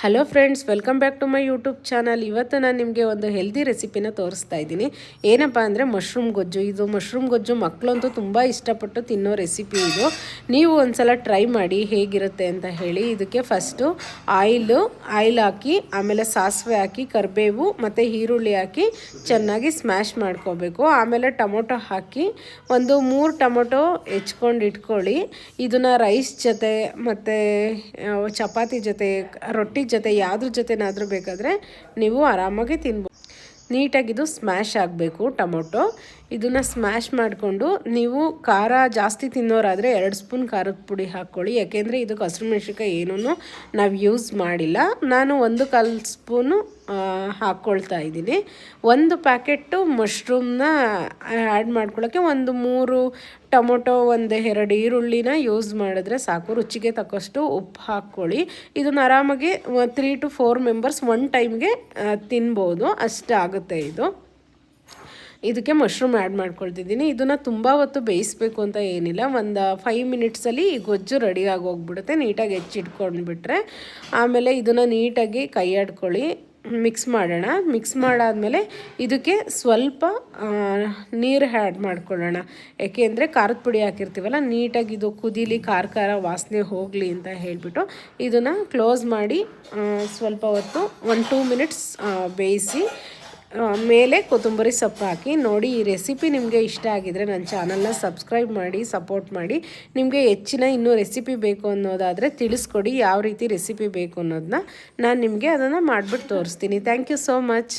Hello friends, welcome back to my YouTube channel. ಇವತ್ತು ನಾನು ನಿಮಗೆ ಒಂದು ಹೆಲ್ದಿ ರೆಸಿಪಿನ ತೋರಿಸ್ತಾ ಇದ್ದೀನಿ. ಏನಪ್ಪ ಅಂದರೆ ಮಶ್ರೂಮ್ ಗೊಜ್ಜು. ಇದು ಮಶ್ರೂಮ್ ಗೊಜ್ಜು ಮಕ್ಕಳಂತೂ ತುಂಬ ಇಷ್ಟಪಟ್ಟು ತಿನ್ನೋ ರೆಸಿಪಿ ಇದು. ನೀವು ಒಂದ್ಸಲ ಟ್ರೈ ಮಾಡಿ ಹೇಗಿರುತ್ತೆ ಅಂತ ಹೇಳಿ. ಇದಕ್ಕೆ ಫಸ್ಟು ಆಯಿಲ್ ಹಾಕಿ, ಆಮೇಲೆ ಸಾಸಿವೆ ಹಾಕಿ, ಕರಿಬೇವು ಮತ್ತು ಈರುಳ್ಳಿ ಹಾಕಿ ಚೆನ್ನಾಗಿ ಸ್ಮ್ಯಾಶ್ ಮಾಡ್ಕೋಬೇಕು. ಆಮೇಲೆ ಟೊಮೊಟೊ ಹಾಕಿ ಒಂದು 3 ಟೊಮೊಟೊ ಹೆಚ್ಕೊಂಡು ಇಟ್ಕೊಳ್ಳಿ. ಇದನ್ನು ರೈಸ್ ಜೊತೆ ಮತ್ತು ಚಪಾತಿ ಜೊತೆ, ರೊಟ್ಟಿ ಜೊತೆ, ಯಾವುದ್ರ ಜೊತೆನಾದರೂ ಬೇಕಾದರೆ ನೀವು ಆರಾಮಾಗಿ ತಿನ್ಬೋದು. ನೀಟಾಗಿದು ಸ್ಮ್ಯಾಶ್ ಆಗಬೇಕು ಟೊಮೊಟೊ. ಇದನ್ನು ಸ್ಮ್ಯಾಶ್ ಮಾಡಿಕೊಂಡು ನೀವು ಖಾರ ಜಾಸ್ತಿ ತಿನ್ನೋರಾದರೆ 2 ಸ್ಪೂನ್ ಖಾರದ ಪುಡಿ ಹಾಕ್ಕೊಳ್ಳಿ. ಯಾಕೆಂದರೆ ಇದಕ್ಕೆ ಹಸಿರುಮೆಣ್ಸಿನ್ಕಾಯಿ ಏನೂ ನಾವು ಯೂಸ್ ಮಾಡಿಲ್ಲ. ನಾನು 1/4 ಸ್ಪೂನು ಹಾಕ್ಕೊಳ್ತಾ ಇದ್ದೀನಿ. 1 ಪ್ಯಾಕೆಟು ಮಶ್ರೂಮ್ನ ಆ್ಯಡ್ ಮಾಡ್ಕೊಳ್ಳೋಕ್ಕೆ 3 ಟೊಮೊಟೊ, 2 ಈರುಳ್ಳಿನ ಯೂಸ್ ಮಾಡಿದ್ರೆ ಸಾಕು. ರುಚಿಗೆ ತಕ್ಕಷ್ಟು ಉಪ್ಪು ಹಾಕ್ಕೊಳ್ಳಿ. ಇದನ್ನು ಆರಾಮಾಗಿ 3 to 4 ಮೆಂಬರ್ಸ್ ಒನ್ ಟೈಮ್ಗೆ ತಿನ್ಬೋದು, ಅಷ್ಟಾಗುತ್ತೆ ಇದು. ಇದಕ್ಕೆ ಮಶ್ರೂಮ್ ಆ್ಯಡ್ ಮಾಡ್ಕೊಳ್ತಿದ್ದೀನಿ. ಇದನ್ನು ತುಂಬ ಹೊತ್ತು ಬೇಯಿಸಬೇಕು ಅಂತ ಏನಿಲ್ಲ. ಒಂದು 5 ಮಿನಿಟ್ಸಲ್ಲಿ ಈ ಗೊಜ್ಜು ರೆಡಿಯಾಗಿ ಹೋಗ್ಬಿಡುತ್ತೆ. ನೀಟಾಗಿ ಹೆಚ್ಚಿಟ್ಕೊಂಡ್ಬಿಟ್ರೆ ಆಮೇಲೆ ಇದನ್ನು ನೀಟಾಗಿ ಕೈ ಆಡ್ಕೊಳ್ಳಿ, ಮಿಕ್ಸ್ ಮಾಡೋಣ. ಮಿಕ್ಸ್ ಮಾಡಾದಮೇಲೆ ಇದಕ್ಕೆ ಸ್ವಲ್ಪ ನೀರು ಆ್ಯಡ್ ಮಾಡ್ಕೊಳ್ಳೋಣ. ಏಕೆಂದರೆ ಖಾರದ ಪುಡಿ ಹಾಕಿರ್ತೀವಲ್ಲ, ನೀಟಾಗಿ ಇದು ಕುದೀಲಿ, ಖಾರ ವಾಸನೆ ಹೋಗಲಿ ಅಂತ ಹೇಳಿಬಿಟ್ಟು ಇದನ್ನು ಕ್ಲೋಸ್ ಮಾಡಿ ಸ್ವಲ್ಪ ಹೊತ್ತು 1-2 ಮಿನಿಟ್ಸ್ ಬೇಯಿಸಿ ಮೇಲೆ ಕೊತ್ತಂಬರಿ ಸೊಪ್ಪು ಹಾಕಿ. ನೋಡಿ, ಈ ರೆಸಿಪಿ ನಿಮಗೆ ಇಷ್ಟ ಆಗಿದರೆ ನನ್ನ ಚಾನಲ್ನ ಸಬ್ಸ್ಕ್ರೈಬ್ ಮಾಡಿ, ಸಪೋರ್ಟ್ ಮಾಡಿ. ನಿಮಗೆ ಹೆಚ್ಚಿನ ಇನ್ನೂ ರೆಸಿಪಿ ಬೇಕು ಅನ್ನೋದಾದರೆ ತಿಳಿಸ್ಕೊಡಿ, ಯಾವ ರೀತಿ ರೆಸಿಪಿ ಬೇಕು ಅನ್ನೋದನ್ನ ನಾನು ನಿಮಗೆ ಅದನ್ನು ಮಾಡಿಬಿಟ್ಟು ತೋರಿಸ್ತೀನಿ. Thank you so much.